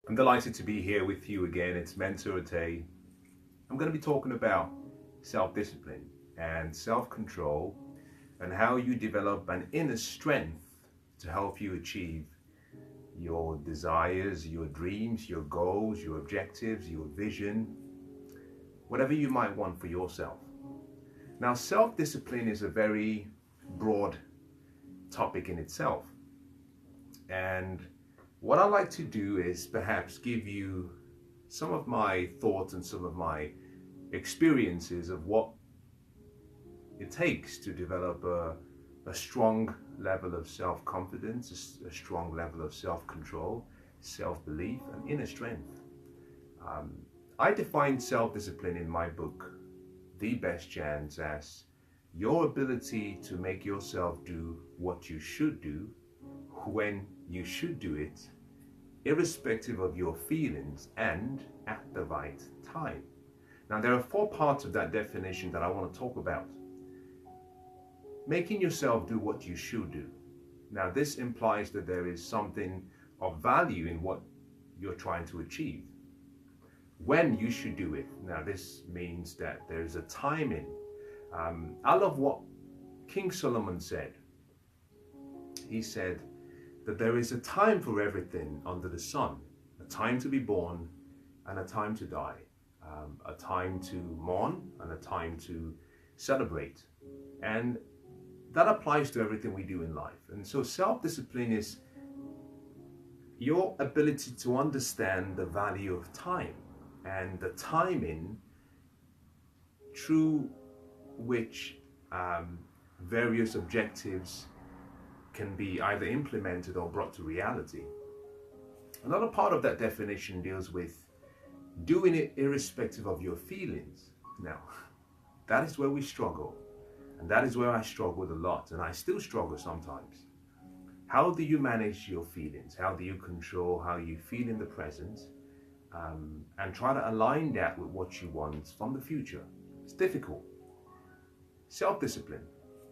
I'm delighted to be here with you again. It's Mensah Oteh. I'm going to be talking about self-discipline and self-control and how you develop an inner strength to help you achieve your desires, your dreams, your goals, your objectives, your vision, whatever you might want for yourself. Now, self-discipline is a very broad topic in itself. And what I like to do is perhaps give you some of my thoughts and some of my experiences of what it takes to develop a strong level of self-confidence, a strong level of self-control, self-belief, and inner strength. I define self-discipline in my book, The Best Chance, as your ability to make yourself do what you should do when you should do it, irrespective of your feelings and at the right time. Now, there are 4 parts of that definition that I want to talk about. Making yourself do what you should do. Now, this implies that there is something of value in what you're trying to achieve. When you should do it. Now, this means that there's a timing. I love what King Solomon said. He said that there is a time for everything under the sun, a time to be born and a time to die, a time to mourn and a time to celebrate. And that applies to everything we do in life. And so self-discipline is your ability to understand the value of time and the timing through which various objectives can be either implemented or brought to reality. Another part of that definition deals with doing it irrespective of your feelings. Now, that is where we struggle, and that is where I struggled a lot, and I still struggle sometimes. How do you manage your feelings? How do you control how you feel in the present, and try to align that with what you want from the future? It's difficult. Self-discipline.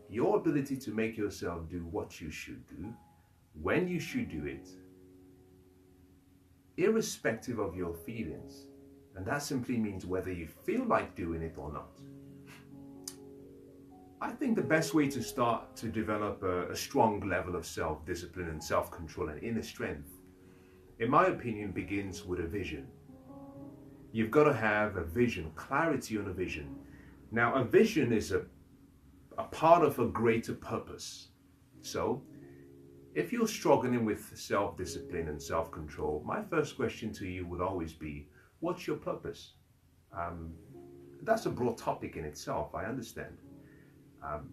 Your ability to make yourself do what you should do, when you should do it, irrespective of your feelings. And that simply means whether you feel like doing it or not. I think the best way to start to develop a strong level of self-discipline and self-control and inner strength, in my opinion, begins with a vision. You've got to have a vision, clarity on a vision. Now, a vision is a part of a greater purpose. So, if you're struggling with self-discipline and self-control, my first question to you would always be, what's your purpose? That's a broad topic in itself, I understand.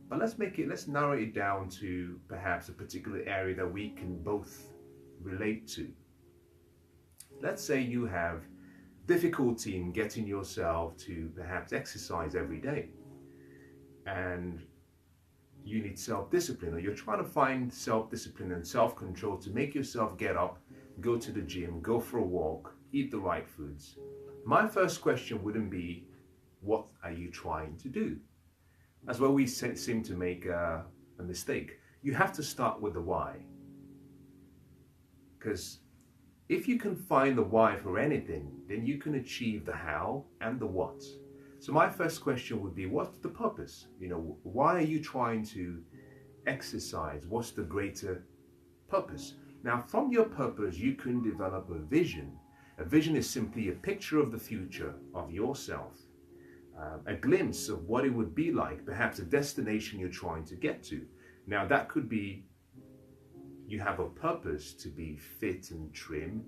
But let's narrow it down to perhaps a particular area that we can both relate to. Let's say you have difficulty in getting yourself to perhaps exercise every day, and you need self-discipline, or you're trying to find self-discipline and self-control to make yourself get up, go to the gym, go for a walk, eat the right foods. My first question wouldn't be, what are you trying to do? That's where we seem to make a mistake. You have to start with the why. Because if you can find the why for anything, then you can achieve the how and the what. So my first question would be, what's the purpose? Why are you trying to exercise? What's the greater purpose? Now, from your purpose, you can develop a vision. A vision is simply a picture of the future of yourself, a glimpse of what it would be like, perhaps a destination you're trying to get to. Now, that could be you have a purpose to be fit and trim,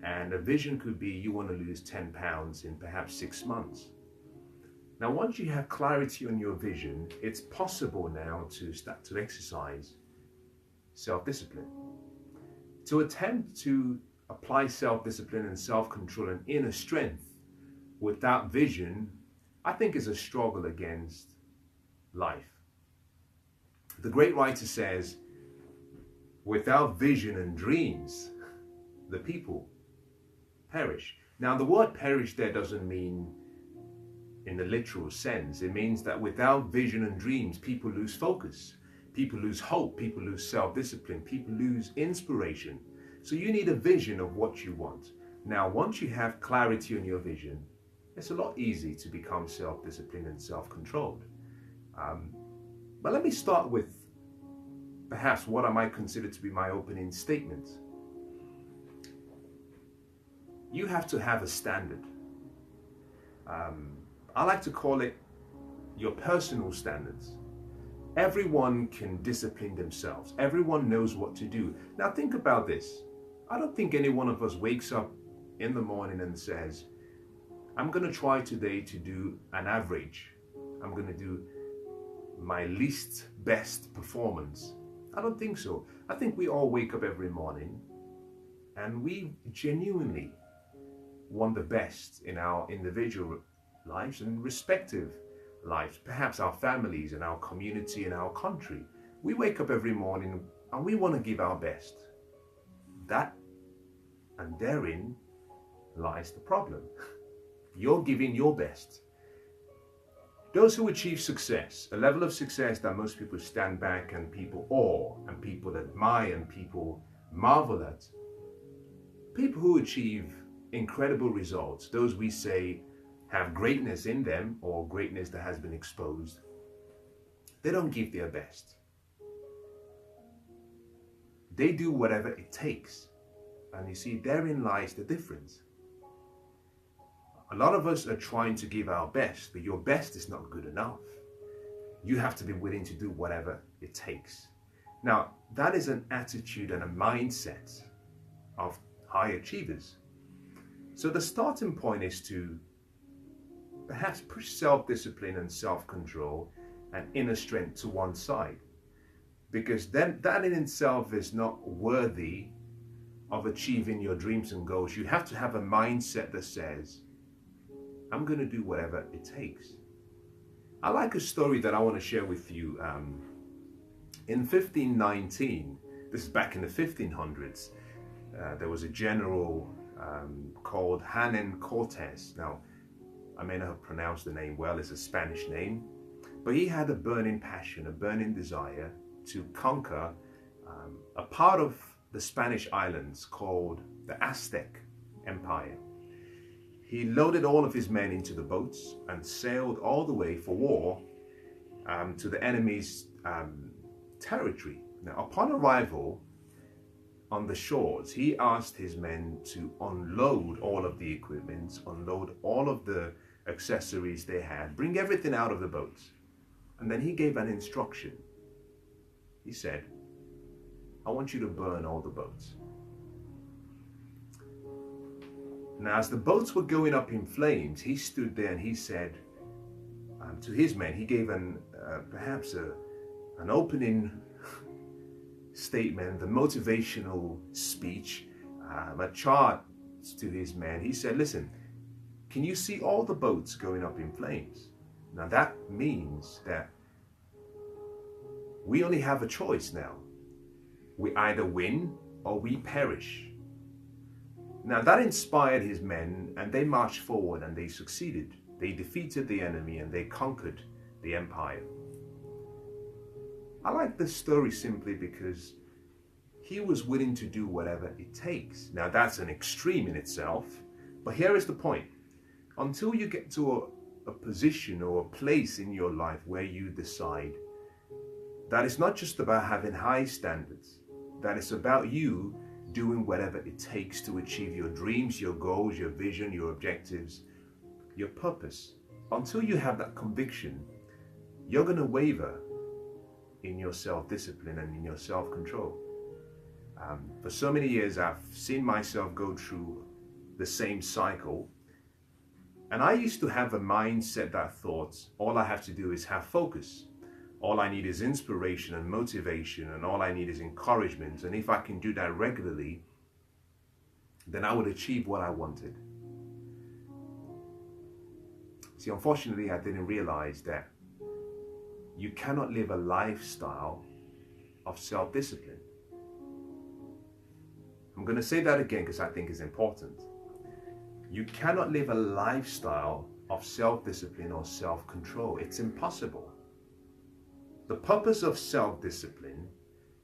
and a vision could be you want to lose 10 pounds in perhaps 6 months. Now, once you have clarity on your vision, it's possible now to start to exercise self-discipline. To attempt to apply self-discipline and self-control and inner strength without vision, I think is a struggle against life. The great writer says, without vision and dreams, the people perish. Now, the word perish there doesn't mean in the literal sense. It means that without vision and dreams, people lose focus, people lose hope, people lose self-discipline, people lose inspiration. So you need a vision of what you want. Now, once you have clarity on your vision, it's a lot easier to become self-disciplined and self-controlled. But let me start with perhaps what I might consider to be my opening statement. You have to have a standard. I like to call it your personal standards. Everyone can discipline themselves. Everyone knows what to do. Now think about this. I don't think any one of us wakes up in the morning and says, I'm going to try today to do an average. I'm going to do my least best performance. I don't think so. I think we all wake up every morning and we genuinely want the best in our individual lives and respective lives, perhaps our families and our community and our country. We wake up every morning and we want to give our best. That and therein lies the problem. You're giving your best. Those who achieve success, a level of success that most people stand back and people awe and people admire and people marvel at, people who achieve incredible results, those we say have greatness in them or greatness that has been exposed, they don't give their best. They do whatever it takes. And you see, therein lies the difference. A lot of us are trying to give our best, but your best is not good enough. You have to be willing to do whatever it takes. Now, that is an attitude and a mindset of high achievers. So the starting point is to perhaps push self-discipline and self-control and inner strength to one side. Because then that in itself is not worthy of achieving your dreams and goals. You have to have a mindset that says, I'm going to do whatever it takes. I like a story that I want to share with you. In 1519, this is back in the 1500s, there was a general called Hernán Cortés. Now, I may not have pronounced the name well, it's a Spanish name, but he had a burning passion, a burning desire to conquer a part of the Spanish islands called the Aztec Empire. He loaded all of his men into the boats and sailed all the way for war to the enemy's territory. Now, upon arrival on the shores, he asked his men to unload all of the equipment, unload all of the accessories they had, bring everything out of the boats. And then he gave an instruction. He said, I want you to burn all the boats. Now, as the boats were going up in flames, he stood there and he said to his men, he gave perhaps an opening statement, a motivational speech, a chart to his men. He said, listen, can you see all the boats going up in flames? Now that means that we only have a choice now. We either win or we perish. Now that inspired his men and they marched forward and they succeeded. They defeated the enemy and they conquered the empire. I like this story simply because he was willing to do whatever it takes. Now that's an extreme in itself, but here is the point. Until you get to a position or a place in your life where you decide that it's not just about having high standards, that it's about you doing whatever it takes to achieve your dreams, your goals, your vision, your objectives, your purpose. Until you have that conviction, you're going to waver in your self-discipline and in your self-control. For so many years, I've seen myself go through the same cycle. And I used to have a mindset that thought, all I have to do is have focus. All I need is inspiration and motivation, and all I need is encouragement. And if I can do that regularly, then I would achieve what I wanted. See, unfortunately, I didn't realize that you cannot live a lifestyle of self-discipline. I'm going to say that again because I think it's important. You cannot live a lifestyle of self-discipline or self-control. It's impossible. The purpose of self-discipline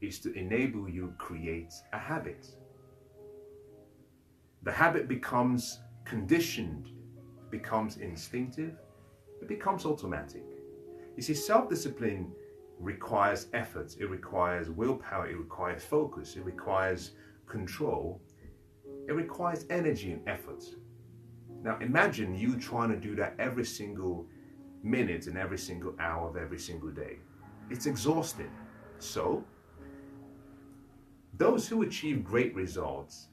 is to enable you create a habit. The habit becomes conditioned, becomes instinctive, it becomes automatic. You see, self-discipline requires effort, it requires willpower, it requires focus, it requires control, it requires energy and effort. Now imagine you trying to do that every single minute and every single hour of every single day. It's exhausting. So, those who achieve great results,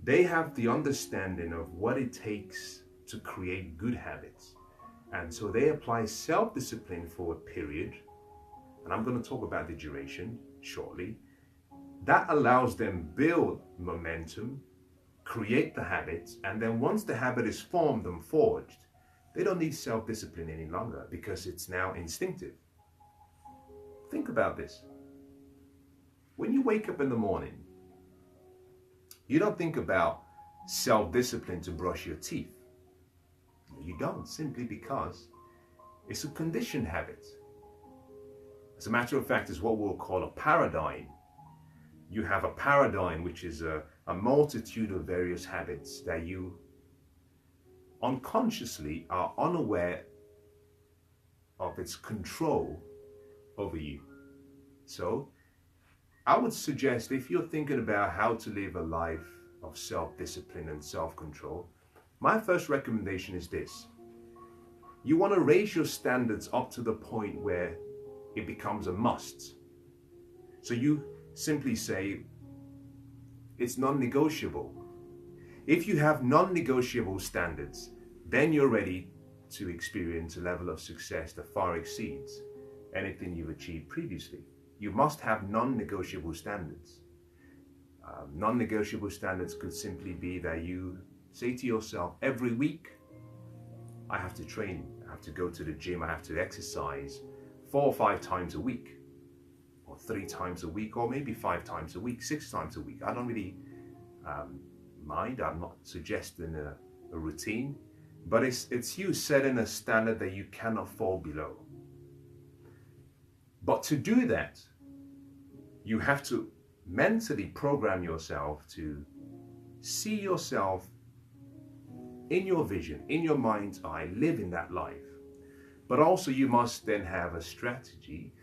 they have the understanding of what it takes to create good habits. And so they apply self-discipline for a period, and I'm going to talk about the duration shortly. That allows them build momentum, create the habits, and then once the habit is formed and forged, they don't need self-discipline any longer because it's now instinctive. Think about this. When you wake up in the morning, you don't think about self-discipline to brush your teeth. You don't, simply because it's a conditioned habit. As a matter of fact, it's what we'll call a paradigm. You have a paradigm, which is a multitude of various habits that you unconsciously are unaware of its control over you. So, I would suggest if you're thinking about how to live a life of self-discipline and self-control, my first recommendation is this. You want to raise your standards up to the point where it becomes a must. So you simply say, it's non-negotiable. If you have non-negotiable standards, then you're ready to experience a level of success that far exceeds anything you've achieved previously. You must have non-negotiable standards. Non-negotiable standards could simply be that you say to yourself, every week, I have to train, I have to go to the gym, I have to exercise 4 or 5 times a week, or 3 times a week, or maybe 5 times a week, 6 times a week. I don't really mind, I'm not suggesting a routine, but it's you setting a standard that you cannot fall below. But to do that, you have to mentally program yourself to see yourself in your vision, in your mind's eye, living that life. But also you must then have a strategy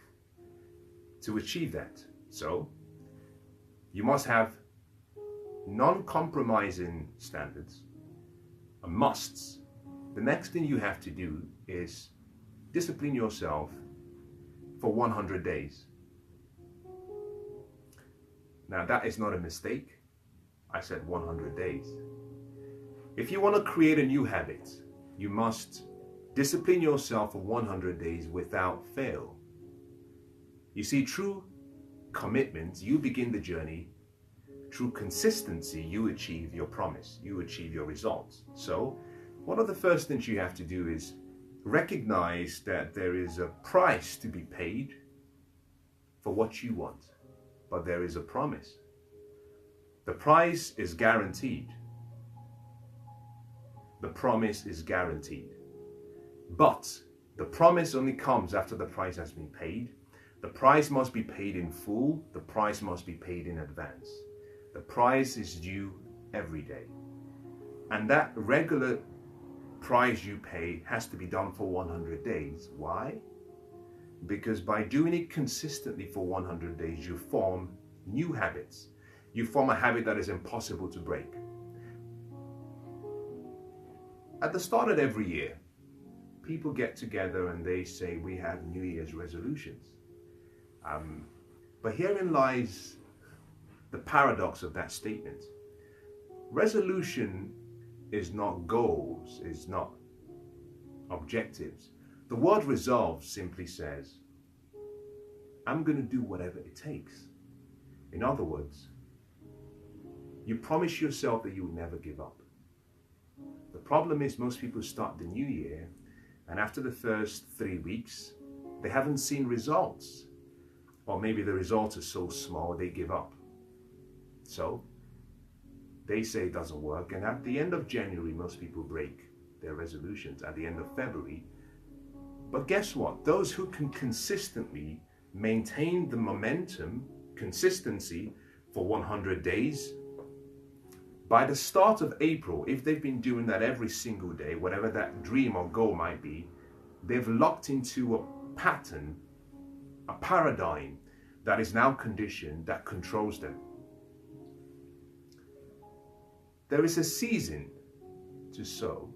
to achieve that. So you must have non-compromising standards, musts. The next thing you have to do is discipline yourself for 100 days. Now that is not a mistake. I said 100 days. If you want to create a new habit, you must discipline yourself for 100 days without fail. You see, through commitment, you begin the journey. Through consistency, you achieve your promise, you achieve your results. So, one of the first things you have to do is recognize that there is a price to be paid for what you want, but there is a promise. The price is guaranteed. The promise is guaranteed. But the promise only comes after the price has been paid. The price must be paid in full. The price must be paid in advance. The price is due every day. And that regular price you pay has to be done for 100 days. Why? Because by doing it consistently for 100 days, you form new habits. You form a habit that is impossible to break. At the start of every year, people get together and they say, we have New Year's resolutions. But herein lies the paradox of that statement. Resolution is not goals, is not objectives. The word resolve simply says, I'm going to do whatever it takes. In other words, you promise yourself that you will never give up. The problem is most people start the new year and after the first 3 weeks, they haven't seen results. Or maybe the results are so small they give up. So they say it doesn't work, and at the end of January most people break their resolutions, at the end of February. But guess what? Those who can consistently maintain the momentum, consistency for 100 days, By the start of April, if they've been doing that every single day, whatever that dream or goal might be, they've locked into a pattern, a paradigm that is now conditioned, that controls them. There is a season to sow,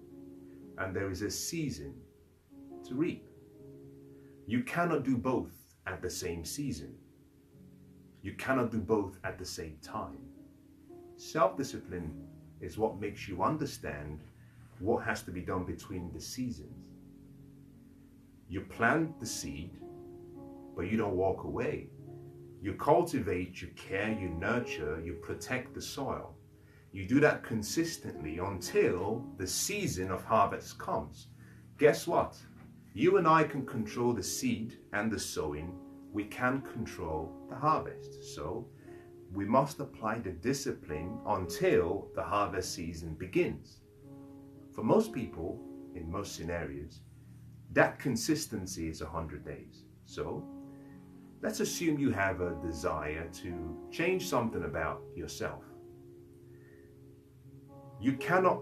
and there is a season to reap. You cannot do both at the same season. You cannot do both at the same time. Self-discipline is what makes you understand what has to be done between the seasons. You plant the seed, but you don't walk away. You cultivate, you care, you nurture, you protect the soil. You do that consistently until the season of harvest comes. Guess what? You and I can control the seed and the sowing. We can control the harvest. So we must apply the discipline until the harvest season begins. For most people, in most scenarios, that consistency is 100 days. So let's assume you have a desire to change something about yourself. You cannot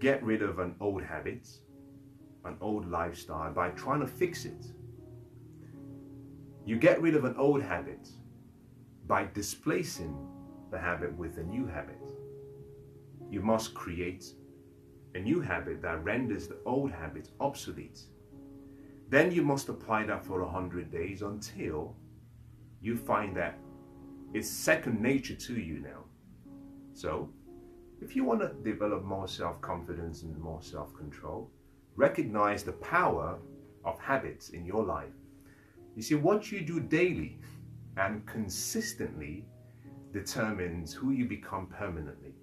get rid of an old habit, an old lifestyle by trying to fix it. You get rid of an old habit by displacing the habit with a new habit. You must create a new habit that renders the old habit obsolete. Then you must apply that for 100 days until you find that it's second nature to you now. So, if you want to develop more self-confidence and more self-control, recognize the power of habits in your life. You see, what you do daily and consistently determines who you become permanently.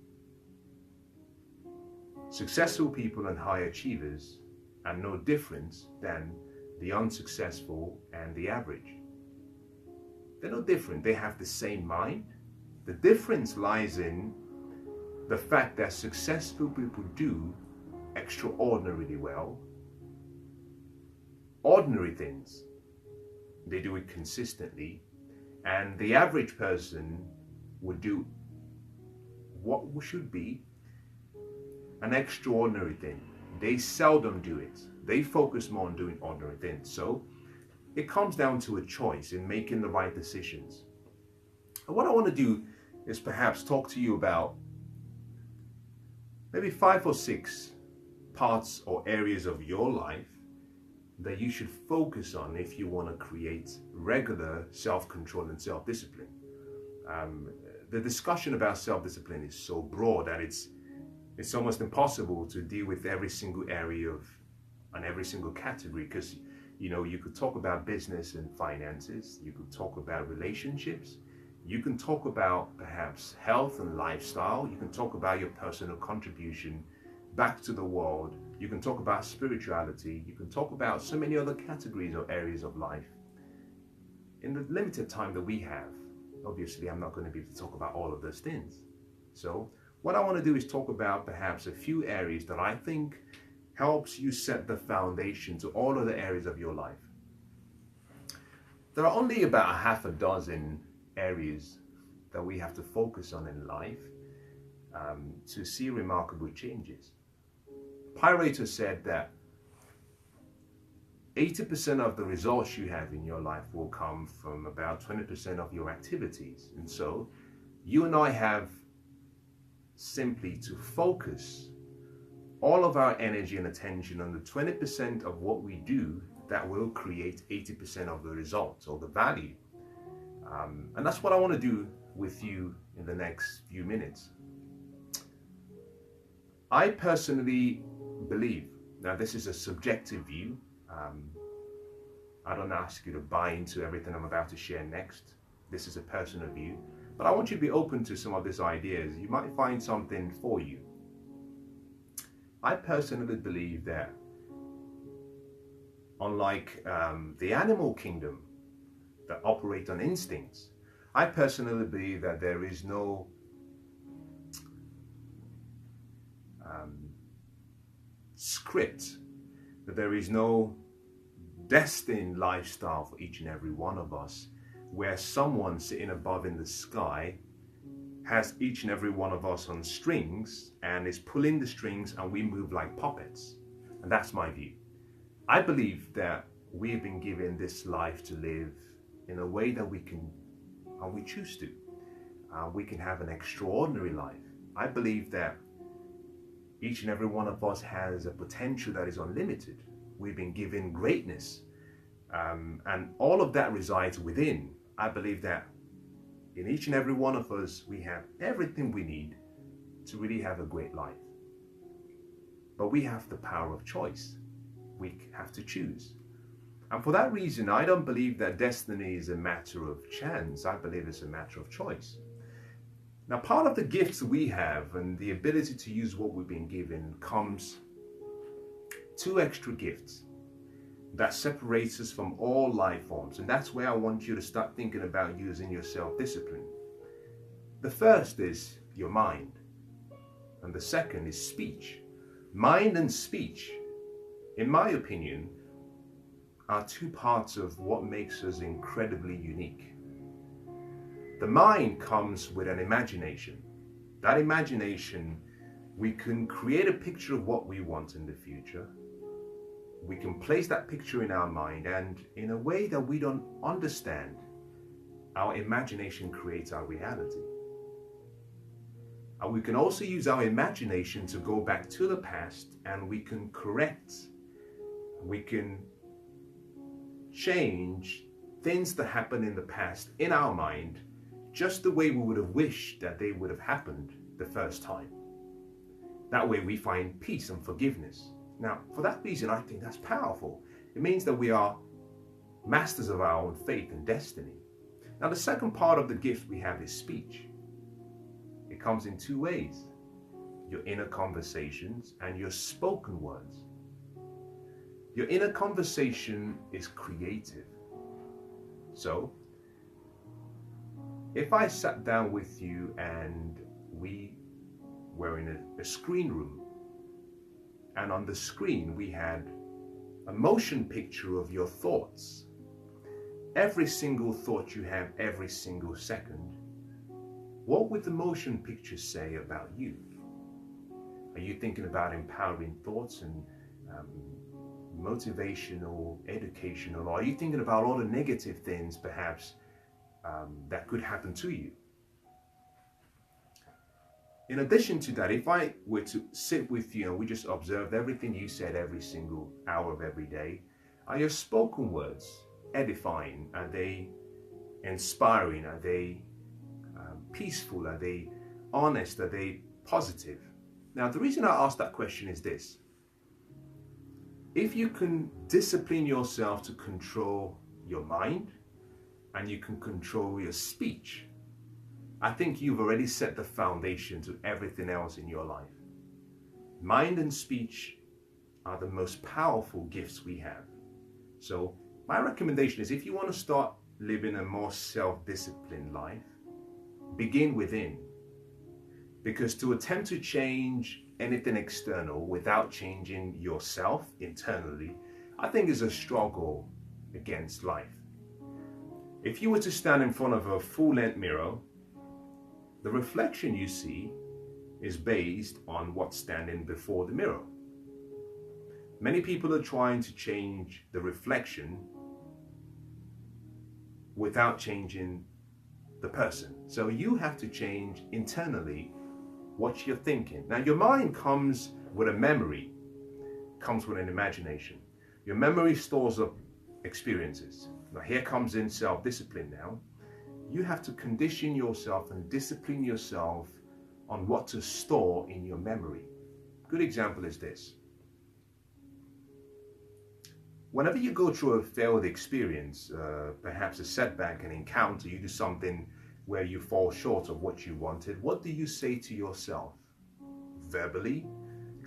Successful people and high achievers are no different than the unsuccessful and the average. They're no different. They have the same mind. The difference lies in the fact that successful people do extraordinarily well. Ordinary things, they do it consistently, and the average person would do what should be an extraordinary thing. They seldom do it. They focus more on doing ordinary things. So it comes down to a choice in making the right decisions. And what I want to do is perhaps talk to you about maybe 5 or 6 parts or areas of your life that you should focus on if you want to create regular self-control and self-discipline. The discussion about self-discipline is so broad that it's almost impossible to deal with every single area and every single category, because you could talk about business and finances, you could talk about relationships, you can talk about perhaps health and lifestyle, you can talk about your personal contribution back to the world, you can talk about spirituality, you can talk about so many other categories or areas of life. In the limited time that we have, obviously I'm not going to be able to talk about all of those things. So what I want to do is talk about perhaps a few areas that I think helps you set the foundation to all other areas of your life. There are only about a half a dozen areas that we have to focus on in life to see remarkable changes. Pareto said that 80% of the results you have in your life will come from about 20% of your activities. And so you and I have simply to focus all of our energy and attention on the 20% of what we do that will create 80% of the results or the value. And that's what I want to do with you in the next few minutes. I personally believe, now this is a subjective view, I don't ask you to buy into everything I'm about to share next. This is a personal view, but I want you to be open to some of these ideas. You might find something for you. I personally believe that unlike the animal kingdom that operate on instincts, I personally believe that there is no script, that there is no destined lifestyle for each and every one of us, where someone sitting above in the sky has each and every one of us on strings and is pulling the strings, and we move like puppets. And that's my view. I believe that we have been given this life to live in a way that we can, and we choose to. We can have an extraordinary life. I believe that each and every one of us has a potential that is unlimited. We've been given greatness, and all of that resides within. I believe that in each and every one of us, we have everything we need to really have a great life. But we have the power of choice. We have to choose. And for that reason, I don't believe that destiny is a matter of chance. I believe it's a matter of choice. Now, part of the gifts we have and the ability to use what we've been given comes two extra gifts that separates us from all life forms. And that's where I want you to start thinking about using your self-discipline. The first is your mind, and the second is speech. Mind and speech, in my opinion, are two parts of what makes us incredibly unique. The mind comes with an imagination. That imagination, we can create a picture of what we want in the future. We can place that picture in our mind, and in a way that we don't understand, our imagination creates our reality. And we can also use our imagination to go back to the past, and we can correct, we can change things that happened in the past in our mind just the way we would have wished that they would have happened the first time. That way we find peace and forgiveness. Now, for that reason, I think that's powerful. It means that we are masters of our own fate and destiny. Now, the second part of the gift we have is speech. It comes in two ways: your inner conversations and your spoken words. Your inner conversation is creative. So, if I sat down with you and we were in a screen room, and on the screen we had a motion picture of your thoughts, every single thought you have every single second, what would the motion picture say about you? Are you thinking about empowering thoughts and motivational, educational, or are you thinking about all the negative things perhaps that could happen to you? In addition to that, if I were to sit with you and we just observed everything you said every single hour of every day, are your spoken words edifying? Are they inspiring? Are they peaceful? Are they honest? Are they positive? Now, the reason I ask that question is this: if you can discipline yourself to control your mind and you can control your speech, I think you've already set the foundation to everything else in your life. Mind and speech are the most powerful gifts we have. So my recommendation is, if you want to start living a more self-disciplined life, begin within. Because to attempt to change anything external without changing yourself internally, I think is a struggle against life. If you were to stand in front of a full-length mirror, the reflection you see is based on what's standing before the mirror. Many people are trying to change the reflection without changing the person. So you have to change internally what you're thinking. Now, your mind comes with a memory, comes with an imagination. Your memory stores up experiences. Now, here comes in self-discipline now. You have to condition yourself and discipline yourself on what to store in your memory. Good example is this. Whenever you go through a failed experience, perhaps a setback, an encounter, you do something where you fall short of what you wanted, what do you say to yourself? Verbally,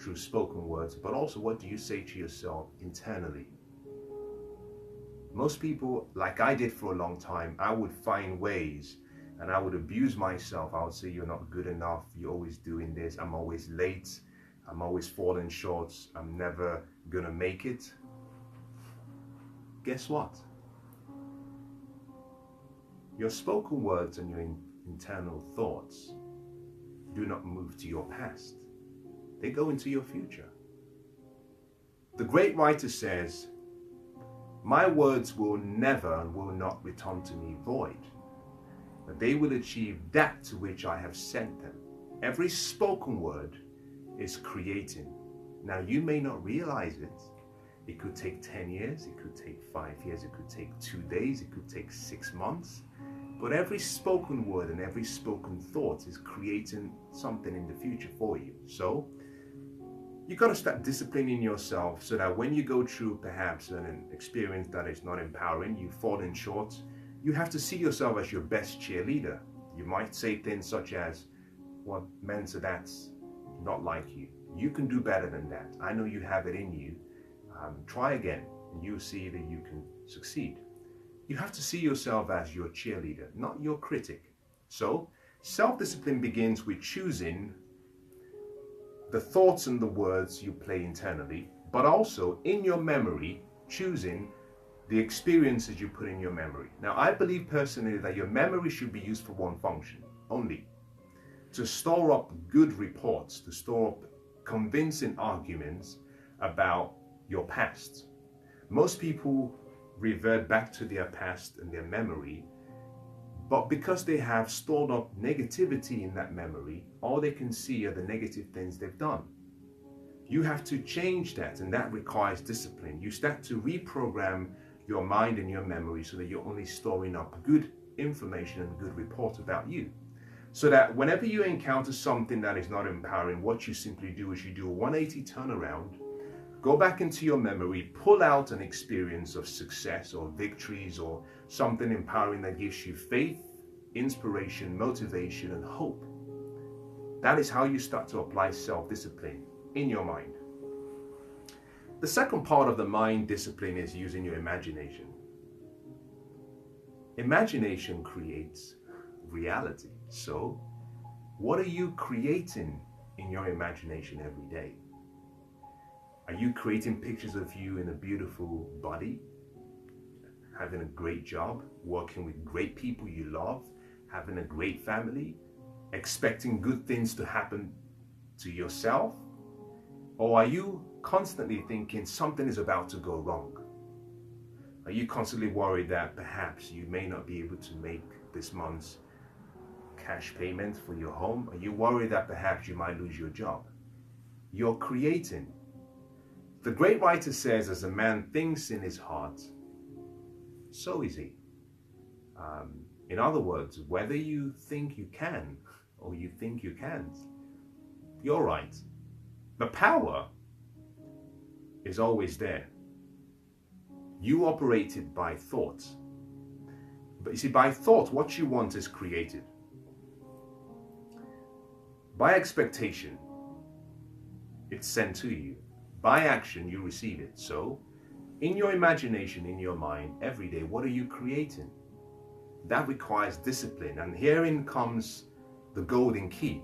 through spoken words, but also what do you say to yourself internally? Most people, like I did for a long time, I would find ways and I would abuse myself. I would say, you're not good enough, you're always doing this, I'm always late, I'm always falling short, I'm never gonna make it. Guess what? Your spoken words and your internal thoughts do not move to your past. They go into your future. The great writer says, "My words will never and will not return to me void, but they will achieve that to which I have sent them." Every spoken word is creating. Now, you may not realize it. It could take 10 years, it could take 5 years, it could take 2 days, it could take 6 months. But every spoken word and every spoken thought is creating something in the future for you. So, you got to start disciplining yourself so that when you go through perhaps an experience that is not empowering, you've fallen short, you have to see yourself as your best cheerleader. You might say things such as, "Well, Mensah, that's not like you. You can do better than that. I know you have it in you. Try again, and you'll see that you can succeed." You have to see yourself as your cheerleader, not your critic. So, self-discipline begins with choosing the thoughts and the words you play internally, but also in your memory, choosing the experiences you put in your memory. Now, I believe personally that your memory should be used for one function only: to store up good reports, to store up convincing arguments about your past. Most people revert back to their past and their memory, but because they have stored up negativity in that memory, all they can see are the negative things they've done. You have to change that, and that requires discipline. You start to reprogram your mind and your memory so that you're only storing up good information and good reports about you. So that whenever you encounter something that is not empowering, what you simply do is you do a 180 turnaround, go back into your memory, pull out an experience of success or victories or something empowering that gives you faith, inspiration, motivation, and hope. That is how you start to apply self-discipline in your mind. The second part of the mind discipline is using your imagination. Imagination creates reality. So, what are you creating in your imagination every day? Are you creating pictures of you in a beautiful body, having a great job, working with great people you love, having a great family, expecting good things to happen to yourself? Or are you constantly thinking something is about to go wrong? Are you constantly worried that perhaps you may not be able to make this month's cash payment for your home? Are you worried that perhaps you might lose your job? You're creating. The great writer says, "As a man thinks in his heart, so is he." In other words, whether you think you can or you think you can't, you're right. The power is always there. You operate it by thought. But you see, by thought, what you want is created. By expectation, it's sent to you. By action, you receive it. So, in your imagination, in your mind, every day, what are you creating? That requires discipline. And herein comes the golden key.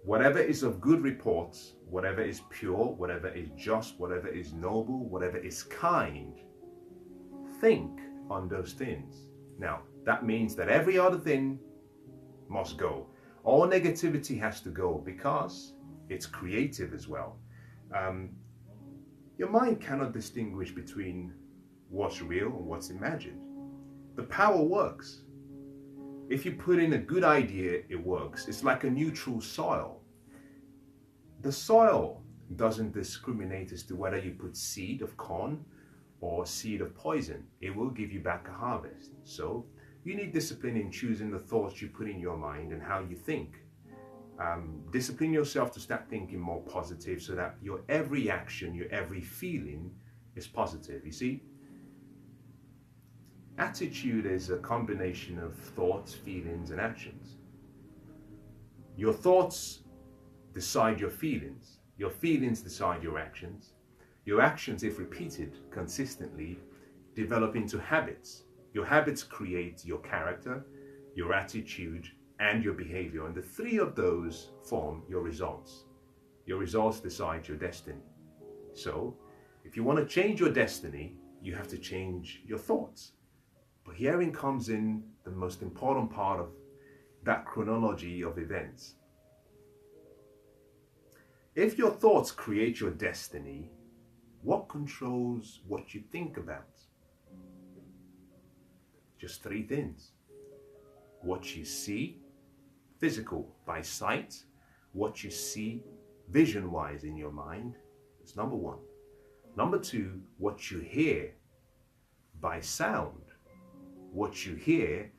Whatever is of good report, whatever is pure, whatever is just, whatever is noble, whatever is kind, think on those things. Now, that means that every other thing must go. All negativity has to go because it's creative as well. Your mind cannot distinguish between what's real and what's imagined. The power works. If you put in a good idea, it works. It's like a neutral soil. The soil doesn't discriminate as to whether you put seed of corn or seed of poison. It will give you back a harvest. So you need discipline in choosing the thoughts you put in your mind and how you think. Discipline yourself to start thinking more positive so that your every action, your every feeling is positive. You see, attitude is a combination of thoughts, feelings, and actions. Your thoughts decide your feelings. Your feelings decide your actions. Your actions, if repeated consistently, develop into habits. Your habits create your character, your attitude, and your behavior. And the three of those form your results. Your results decide your destiny. So, if you want to change your destiny, you have to change your thoughts. But herein comes in the most important part of that chronology of events. If your thoughts create your destiny, what controls what you think about? Just three things. What you see, physical, by sight. What you see, vision-wise in your mind. That's number one. Number two, what you hear, by sound. What you hear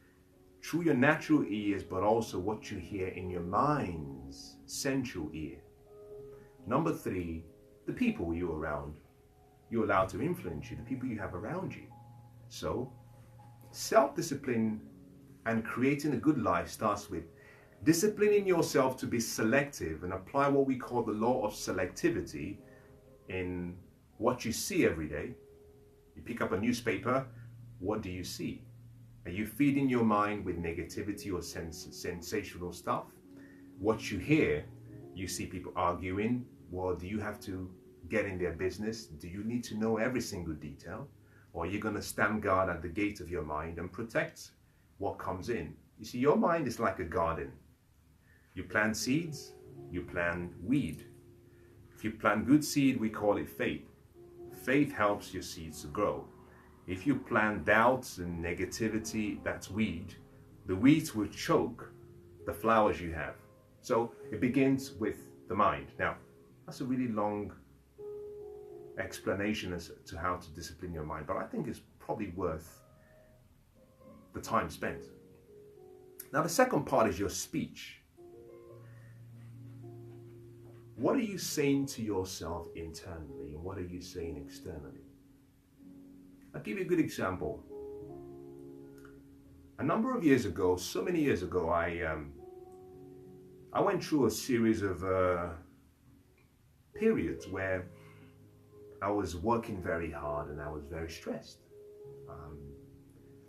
through your natural ears, but also what you hear in your mind's central ear. Number three, the people you're around. You're allowed to influence you, the people you have around you. So, self-discipline and creating a good life starts with disciplining yourself to be selective and apply what we call the law of selectivity in what you see every day. You pick up a newspaper, what do you see? Are you feeding your mind with negativity or sensational stuff? What you hear, you see people arguing. Well, do you have to get in their business? Do you need to know every single detail? Or are you going to stand guard at the gate of your mind and protect what comes in? You see, your mind is like a garden. You plant seeds, you plant weed. If you plant good seed, we call it faith. Faith helps your seeds to grow. If you plant doubts and negativity, that's weed. The weeds will choke the flowers you have. So it begins with the mind. Now, that's a really long explanation as to how to discipline your mind, but I think it's probably worth the time spent. Now, the second part is your speech. What are you saying to yourself internally, and what are you saying externally? I'll give you a good example. A number of years ago, so many years ago, I went through a series of periods where I was working very hard and I was very stressed.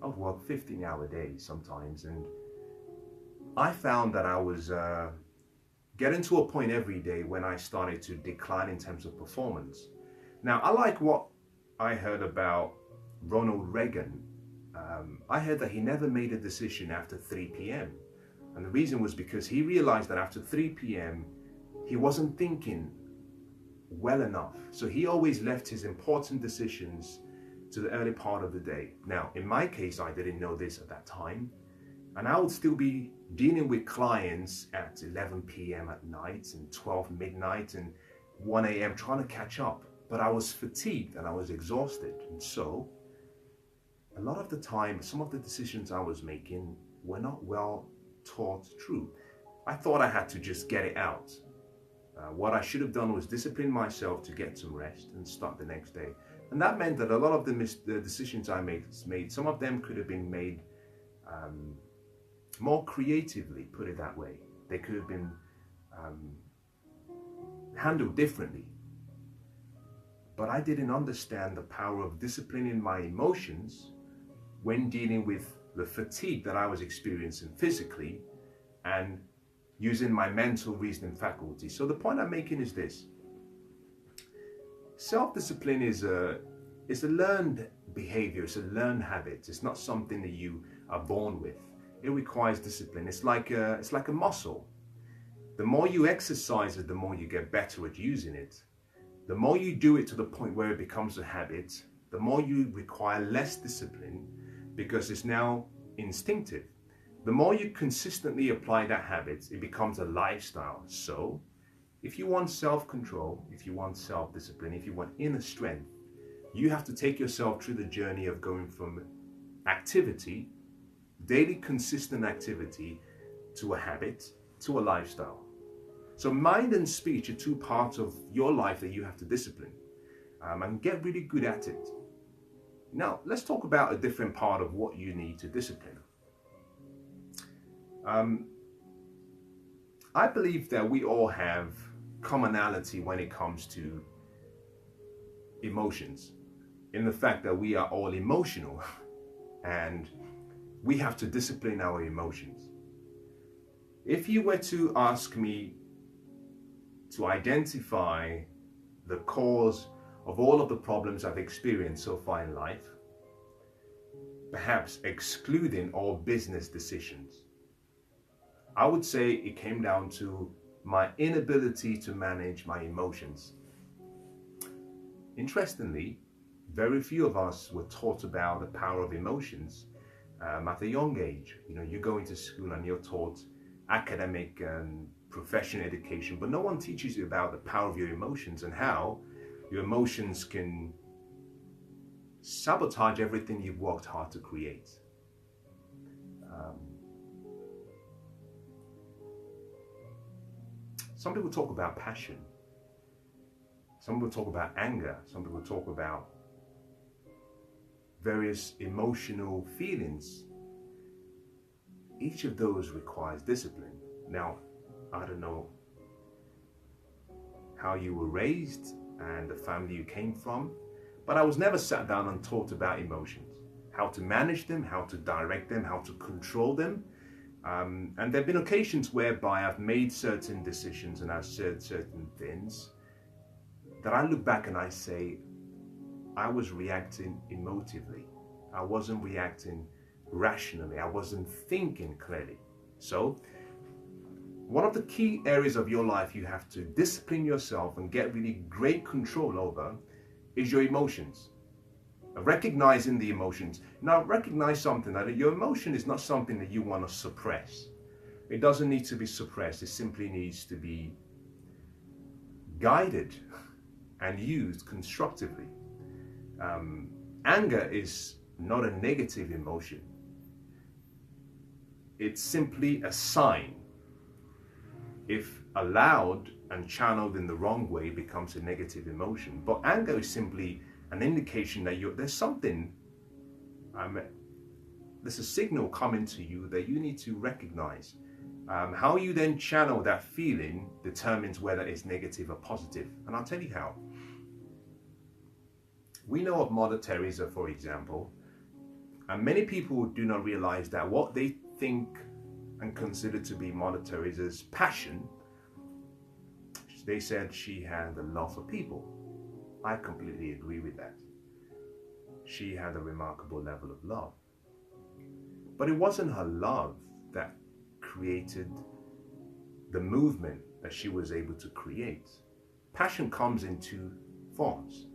I would work 15-hour days sometimes, and I found that I was getting to a point every day when I started to decline in terms of performance. Now, I like what I heard about Ronald Reagan. I heard that he never made a decision after 3 p.m. And the reason was because he realized that after 3 p.m. he wasn't thinking well enough. So he always left his important decisions to the early part of the day. Now, in my case, I didn't know this at that time. And I would still be dealing with clients at 11 p.m. at night and 12 midnight and 1 a.m. trying to catch up. But I was fatigued and I was exhausted. And so, a lot of the time, some of the decisions I was making were not well thought through. I thought I had to just get it out. What I should have done was discipline myself to get some rest and start the next day. And that meant that a lot of the decisions I made, some of them could have been made more creatively, put it that way. They could have been handled differently. But I didn't understand the power of disciplining my emotions when dealing with the fatigue that I was experiencing physically and using my mental reasoning faculty. So the point I'm making is this. Self-discipline is a learned behavior, it's a learned habit. It's not something that you are born with. It requires discipline. It's like a muscle. The more you exercise it, the more you get better at using it. The more you do it to the point where it becomes a habit, the more you require less discipline because it's now instinctive. The more you consistently apply that habit, it becomes a lifestyle. So, if you want self-control, if you want self-discipline, if you want inner strength, you have to take yourself through the journey of going from activity, daily consistent activity, to a habit, to a lifestyle. So mind and speech are two parts of your life that you have to discipline and get really good at it. Now, let's talk about a different part of what you need to discipline. I believe that we all have commonality when it comes to emotions, in the fact that we are all emotional and we have to discipline our emotions. If you were to ask me to identify the cause of all of the problems I've experienced so far in life, perhaps excluding all business decisions, I would say it came down to my inability to manage my emotions. Interestingly, very few of us were taught about the power of emotions at a young age. You know, you go into school and you're taught academic and professional education, but no one teaches you about the power of your emotions and how your emotions can sabotage everything you've worked hard to create. Some people talk about passion. Some people talk about anger. Some people talk about various emotional feelings. Each of those requires discipline. Now, I don't know how you were raised and the family you came from, but I was never sat down and taught about emotions, how to manage them, how to direct them, how to control them. And there have been occasions whereby I've made certain decisions and I've said certain things that I look back and I say, I was reacting emotively. I wasn't reacting rationally. I wasn't thinking clearly. So, one of the key areas of your life you have to discipline yourself and get really great control over is your emotions. Recognizing the emotions. Now, recognize something, that your emotion is not something that you want to suppress. It doesn't need to be suppressed. It simply needs to be guided and used constructively. Anger is not a negative emotion. It's simply a sign. If allowed and channeled in the wrong way, it becomes a negative emotion. But anger is simply an indication that there's something, there's a signal coming to you that you need to recognize. How you then channel that feeling determines whether it's negative or positive. And I'll tell you how. We know of Mother Teresa, for example, and many people do not realize that what they think and consider to be Mother Teresa's passion, they said she had a love for people. I completely agree with that. She had a remarkable level of love. But it wasn't her love that created the movement that she was able to create. Passion comes in two forms.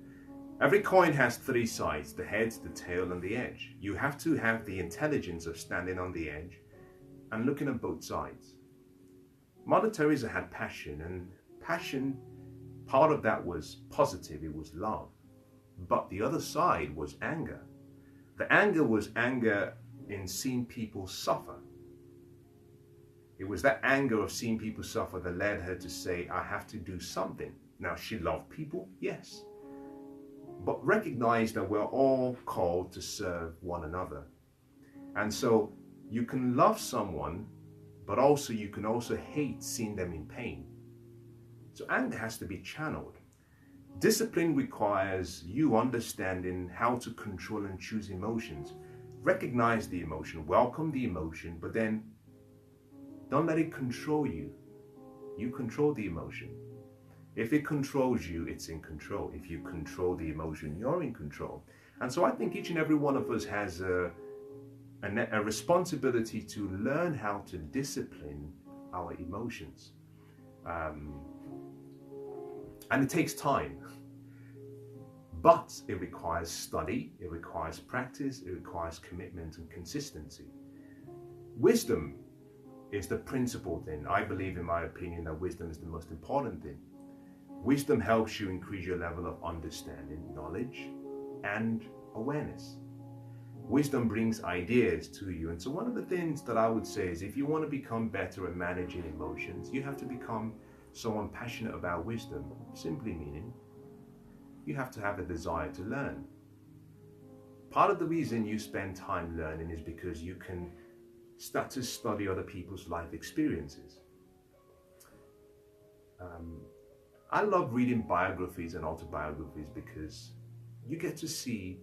Every coin has three sides, the head, the tail, and the edge. You have to have the intelligence of standing on the edge and looking at both sides. Mother Teresa had passion, and passion, part of that was positive, it was love. But the other side was anger. The anger was anger in seeing people suffer. It was that anger of seeing people suffer that led her to say, I have to do something. Now, she loved people, yes. But recognize that we're all called to serve one another. And so you can love someone, but also you can also hate seeing them in pain. So anger has to be channeled. Discipline requires you understanding how to control and choose emotions. Recognize the emotion, welcome the emotion, but then don't let it control you. You control the emotion. If it controls you, it's in control. If you control the emotion, you're in control. And so I think each and every one of us has a responsibility to learn how to discipline our emotions. And it takes time. But it requires study, it requires practice, it requires commitment and consistency. Wisdom is the principal thing. I believe, in my opinion, that wisdom is the most important thing. Wisdom helps you increase your level of understanding, knowledge, and awareness. Wisdom brings ideas to you. And so one of the things that I would say is, if you want to become better at managing emotions, you have to become someone passionate about wisdom. Simply meaning, you have to have a desire to learn. Part of the reason you spend time learning is because you can start to study other people's life experiences. I love reading biographies and autobiographies because you get to see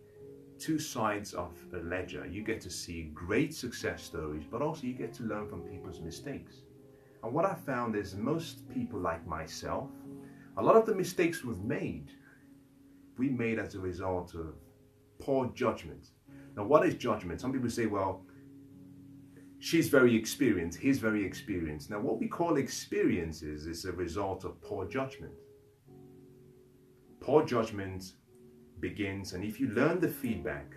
two sides of a ledger. You get to see great success stories, but also you get to learn from people's mistakes. And what I found is most people like myself, a lot of the mistakes we made as a result of poor judgment. Now, what is judgment? Some people say, well, she's very experienced, he's very experienced. Now, what we call experiences is a result of poor judgment. Poor judgment begins, and if you learn the feedback,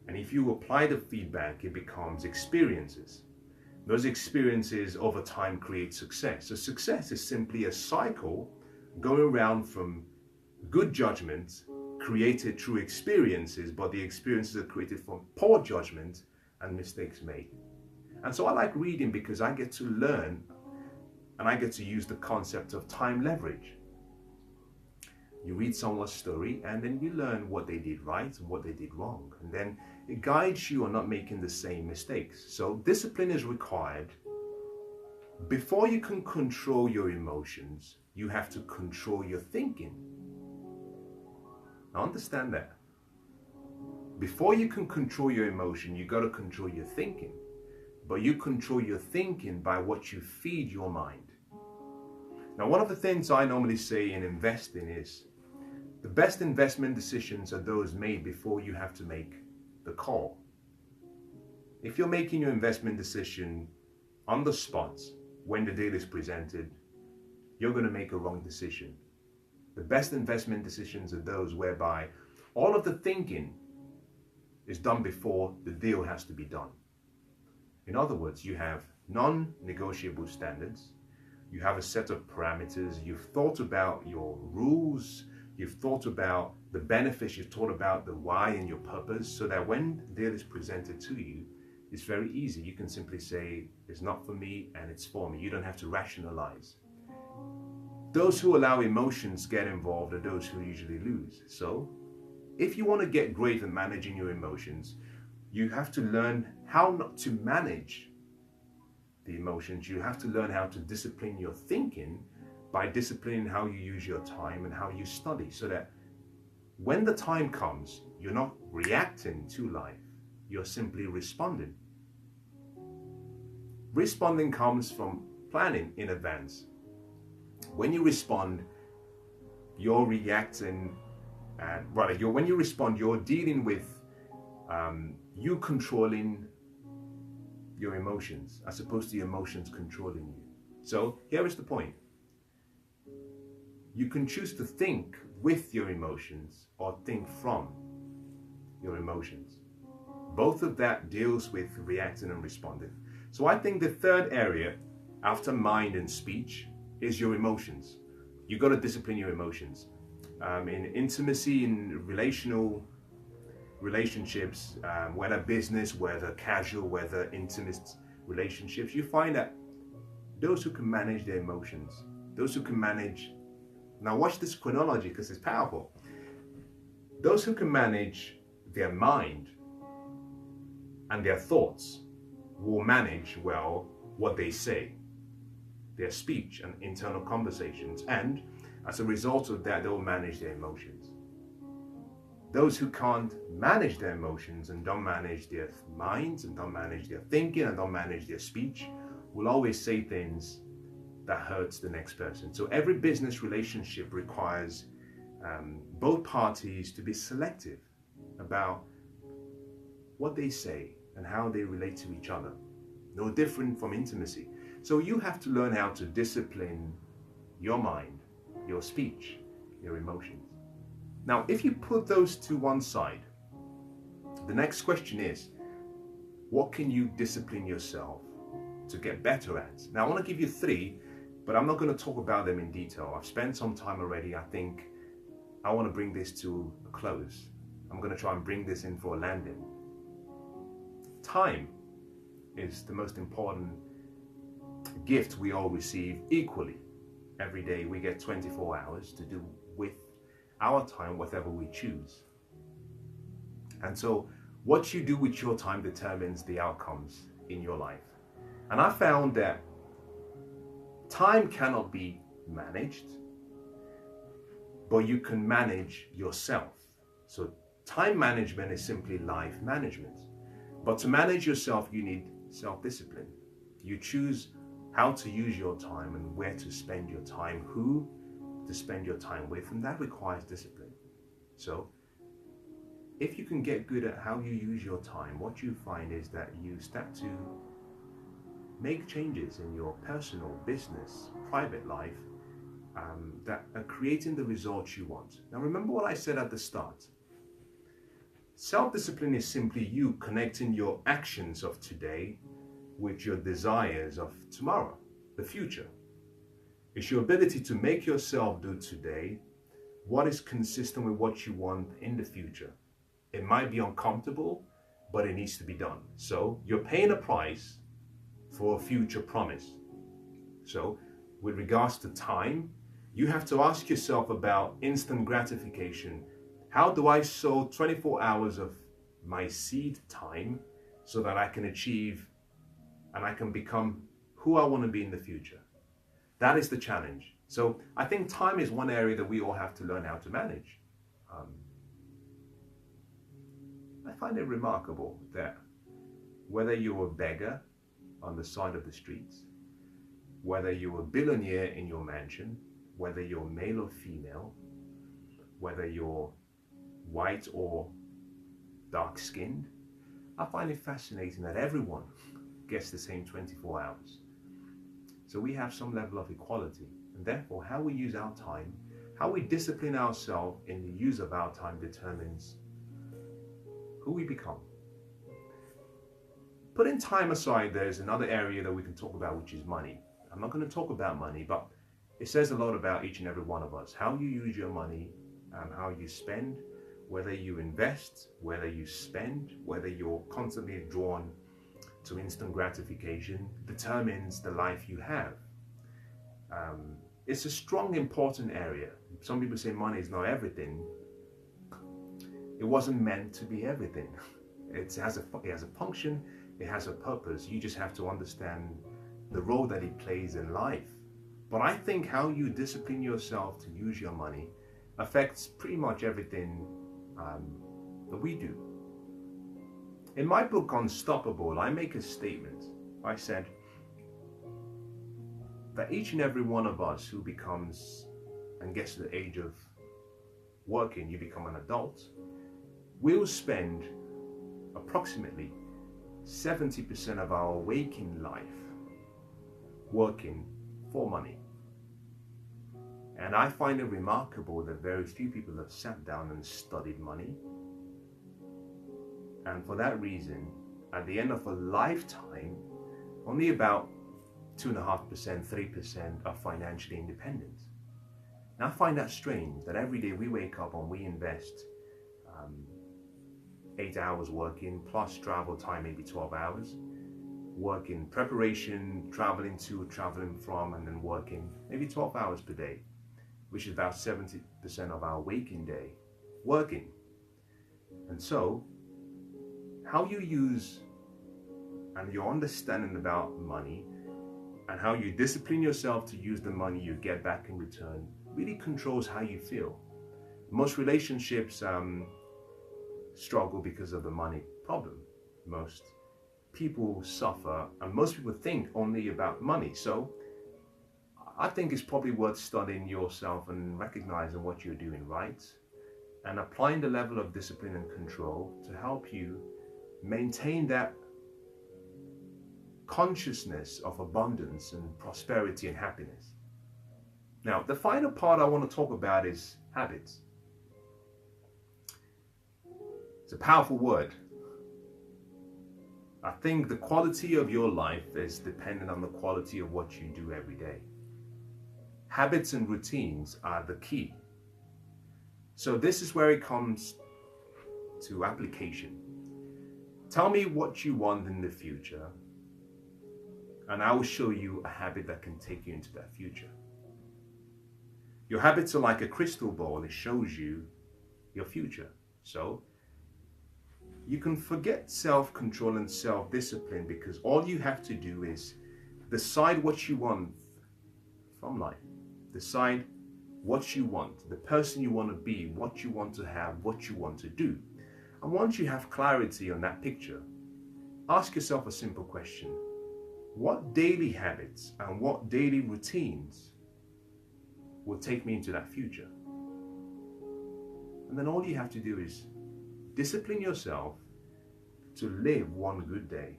and if you apply the feedback, it becomes experiences. Those experiences over time create success. So success is simply a cycle going around from good judgment created through experiences, but the experiences are created from poor judgment and mistakes made. And so I like reading because I get to learn and I get to use the concept of time leverage. You read someone's story and then you learn what they did right and what they did wrong. And then it guides you on not making the same mistakes. So discipline is required. Before you can control your emotions, you have to control your thinking. Now understand that. Before you can control your emotion, you got to control your thinking. But you control your thinking by what you feed your mind. Now, one of the things I normally say in investing is the best investment decisions are those made before you have to make the call. If you're making your investment decision on the spot when the deal is presented, you're going to make a wrong decision. The best investment decisions are those whereby all of the thinking is done before the deal has to be done. In other words, you have non-negotiable standards, you have a set of parameters, you've thought about your rules, you've thought about the benefits, you've thought about the why and your purpose, so that when the deal is presented to you, it's very easy. You can simply say, it's not for me and it's for me. You don't have to rationalize. Those who allow emotions get involved are those who usually lose. So, if you want to get great at managing your emotions, you have to learn how not to manage the emotions. You have to learn how to discipline your thinking by disciplining how you use your time and how you study, so that when the time comes, you're not reacting to life, you're simply responding. Responding comes from planning in advance. When you respond, you're reacting, and when you respond, you're dealing with you controlling your emotions as opposed to your emotions controlling you. So here is the point. You can choose to think with your emotions or think from your emotions. Both of that deals with reacting and responding. So I think the third area after mind and speech is your emotions. You got to discipline your emotions. In intimacy, in relationships, whether business, whether casual, whether intimate relationships, you find that those who can manage their emotions, those who can manage, now watch this chronology because it's powerful. Those who can manage their mind and their thoughts will manage well what they say, their speech and internal conversations, and as a result of that, they'll manage their emotions. Those who can't manage their emotions and don't manage their minds and don't manage their thinking and don't manage their speech will always say things that hurts the next person. So every business relationship requires both parties to be selective about what they say and how they relate to each other. No different from intimacy. So you have to learn how to discipline your mind, your speech, your emotions. Now, if you put those to one side, the next question is, what can you discipline yourself to get better at? Now, I want to give you 3, but I'm not going to talk about them in detail. I've spent some time already. I think I want to bring this to a close. I'm going to try and bring this in for a landing. Time is the most important gift we all receive equally. Every day we get 24 hours to do with our time whatever we choose. And so what you do with your time determines the outcomes in your life. And I found that time cannot be managed, but you can manage yourself. So time management is simply life management. But to manage yourself, you need self-discipline. You choose how to use your time and where to spend your time, who to spend your time with, and that requires discipline. So if you can get good at how you use your time, what you find is that you start to make changes in your personal, business, private life that are creating the results you want. Now remember what I said at the start. Self-discipline is simply you connecting your actions of today with your desires of tomorrow, the future. It's your ability to make yourself do today what is consistent with what you want in the future. It might be uncomfortable, but it needs to be done. So you're paying a price for a future promise. So with regards to time, you have to ask yourself about instant gratification. How do I sow 24 hours of my seed time so that I can achieve and I can become who I want to be in the future? That is the challenge. So I think time is one area that we all have to learn how to manage. I find it remarkable that whether you're a beggar on the side of the streets, whether you're a billionaire in your mansion, whether you're male or female, whether you're white or dark-skinned, I find it fascinating that everyone gets the same 24 hours. So we have some level of equality, and therefore how we use our time, how we discipline ourselves in the use of our time determines who we become. Putting time aside, there's another area that we can talk about, which is money. I'm not going to talk about money, but it says a lot about each and every one of us. How you use your money, how you spend, whether you invest, whether you spend, whether you're constantly drawn to instant gratification, determines the life you have. It's a strong, important area. Some people say money is not everything. It wasn't meant to be everything. It has a function, it has a purpose. You just have to understand the role that it plays in life. But I think how you discipline yourself to use your money affects pretty much everything that we do. In my book, Unstoppable, I make a statement. I said that each and every one of us who becomes and gets to the age of working, you become an adult, will spend approximately 70% of our waking life working for money. And I find it remarkable that very few people have sat down and studied money. And for that reason, at the end of a lifetime, only about 2.5%, 3% are financially independent. And I find that strange, that every day we wake up and we invest 8 hours working, plus travel time, maybe 12 hours, working, preparation, traveling to, traveling from, and then working, maybe 12 hours per day, which is about 70% of our waking day, working. And so, how you use and your understanding about money and how you discipline yourself to use the money you get back in return really controls how you feel. Most relationships struggle because of the money problem. Most people suffer and most people think only about money. So I think it's probably worth studying yourself and recognizing what you're doing right and applying the level of discipline and control to help you maintain that consciousness of abundance and prosperity and happiness. Now, the final part I want to talk about is habits. It's a powerful word. I think the quality of your life is dependent on the quality of what you do every day. Habits and routines are the key. So this is where it comes to application. Tell me what you want in the future, and I will show you a habit that can take you into that future. Your habits are like a crystal ball. It shows you your future. So you can forget self-control and self-discipline because all you have to do is decide what you want from life. Decide what you want, the person you want to be, what you want to have, what you want to do. And once you have clarity on that picture, ask yourself a simple question. What daily habits and what daily routines will take me into that future? And then all you have to do is discipline yourself to live one good day.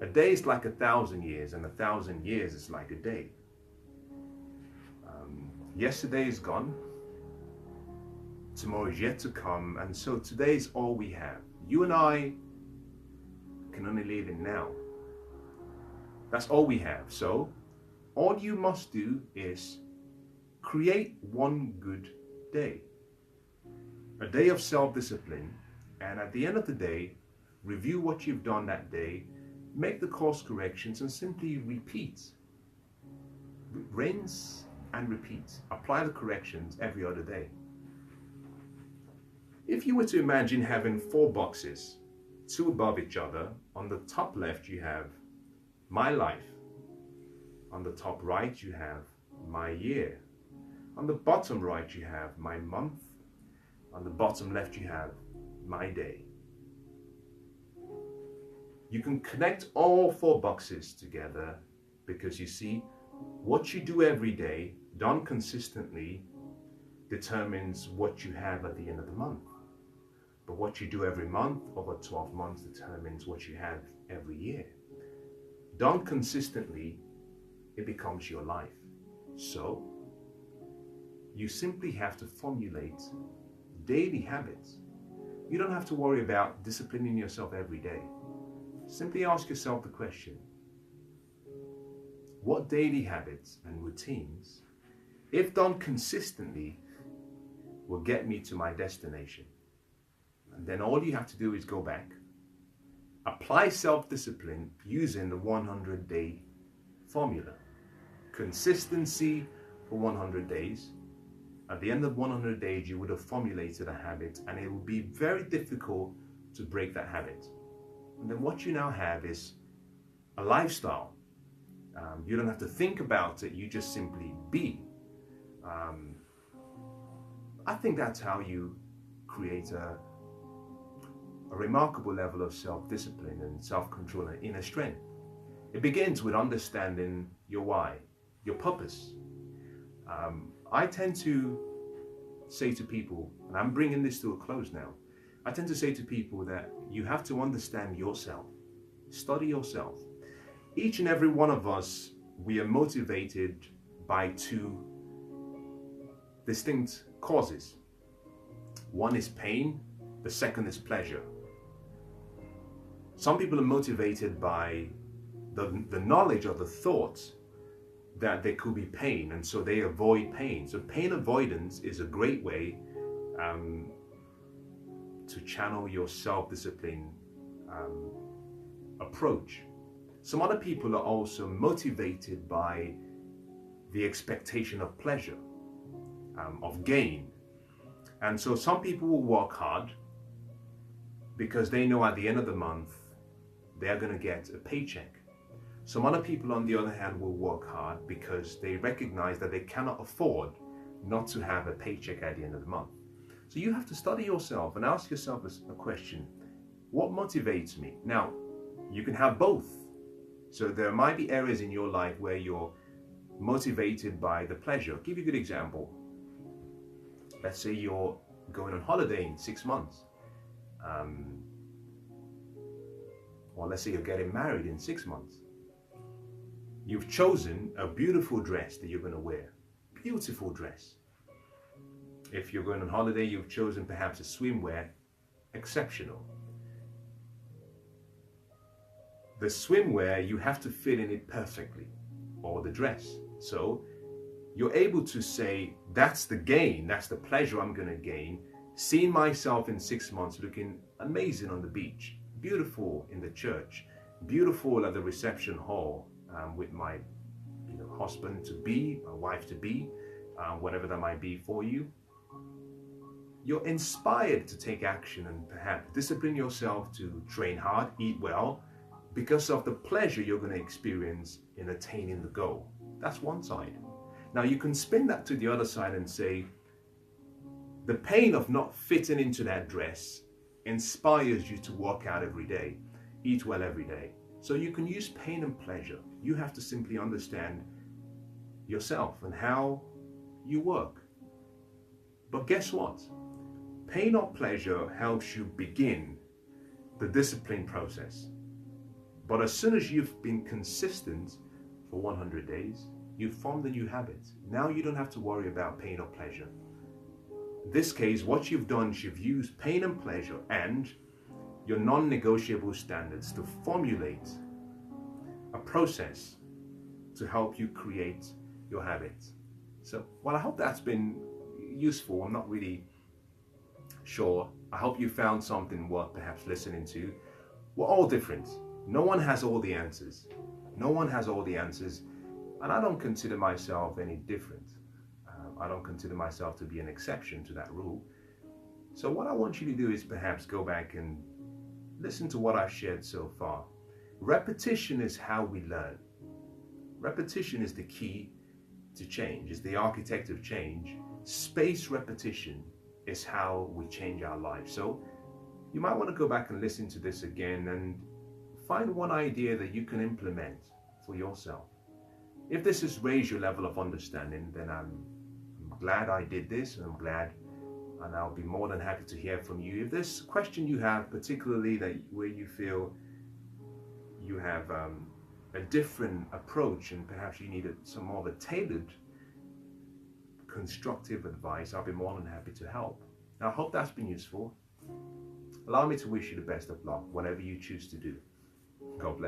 A day is like 1,000 years, and 1,000 years is like a day. Yesterday is gone, tomorrow is yet to come, and so today is all we have. You and I can only live in now. That's all we have. So all you must do is create one good day. A day of self-discipline, and at the end of the day, review what you've done that day, make the course corrections, and simply repeat. Rinse and repeat. Apply the corrections every other day. If you were to imagine having 4 boxes, 2 above each other, on the top left you have my life, on the top right you have my year, on the bottom right you have my month, on the bottom left you have my day. You can connect all 4 boxes together because you see, what you do every day, done consistently, determines what you have at the end of the month. But what you do every month over 12 months determines what you have every year. Done consistently, it becomes your life. So, you simply have to formulate daily habits. You don't have to worry about disciplining yourself every day. Simply ask yourself the question, what daily habits and routines, if done consistently, will get me to my destination? And then all you have to do is go back, apply self-discipline using the 100-day formula. Consistency for 100 days. At the end of 100 days, you would have formulated a habit, and it will be very difficult to break that habit. And then what you now have is a lifestyle. You don't have to think about it, you just simply be. I think that's how you create a remarkable level of self-discipline and self-control and inner strength. It begins with understanding your why, your purpose. I tend to say to people, and I'm bringing this to a close now, I tend to say to people that you have to understand yourself, study yourself. Each and every one of us, we are motivated by 2 distinct causes. One is pain, the second is pleasure. Some people are motivated by the knowledge or the thought that there could be pain, and so they avoid pain. So pain avoidance is a great way to channel your self-discipline approach. Some other people are also motivated by the expectation of pleasure, of gain. And so some people will work hard because they know at the end of the month they're going to get a paycheck. Some other people, on the other hand, will work hard because they recognize that they cannot afford not to have a paycheck at the end of the month. So you have to study yourself and ask yourself a question. What motivates me? Now, you can have both. So there might be areas in your life where you're motivated by the pleasure. I'll give you a good example. Let's say you're going on holiday in 6 months. Or let's say you're getting married in 6 months. You've chosen a beautiful dress that you're going to wear. Beautiful dress. If you're going on holiday, you've chosen perhaps a swimwear. Exceptional. The swimwear, you have to fit in it perfectly, or the dress. So you're able to say, that's the gain, that's the pleasure I'm going to gain. Seeing myself in 6 months looking amazing on the beach, beautiful in the church, beautiful at the reception hall with my husband to be, my wife to be, whatever that might be for you. You're inspired to take action and perhaps discipline yourself to train hard, eat well, because of the pleasure you're going to experience in attaining the goal. That's one side. Now you can spin that to the other side and say, the pain of not fitting into that dress inspires you to work out every day, eat well every day. So you can use pain and pleasure. You have to simply understand yourself and how you work. But guess what? Pain or pleasure helps you begin the discipline process. But as soon as you've been consistent for 100 days, you've formed a new habit. Now you don't have to worry about pain or pleasure. In this case, what you've done is you've used pain and pleasure and your non-negotiable standards to formulate a process to help you create your habit. So, well, I hope that's been useful. I'm not really sure. I hope you found something worth perhaps listening to. We're all different. No one has all the answers. No one has all the answers. And I don't consider myself any different. I don't consider myself to be an exception to that rule. So what I want you to do is perhaps go back and listen to what I've shared so far. Repetition is how we learn. Repetition is the key to change, is the architect of change. Spaced repetition is how we change our lives. So you might want to go back and listen to this again and find one idea that you can implement for yourself. If this has raised your level of understanding, then I'm glad I did this, and I'm glad, and I'll be more than happy to hear from you. If there's a question you have, particularly where you feel you have a different approach and perhaps you needed some more of a tailored, constructive advice, I'll be more than happy to help. Now, I hope that's been useful. Allow me to wish you the best of luck, whatever you choose to do. God bless.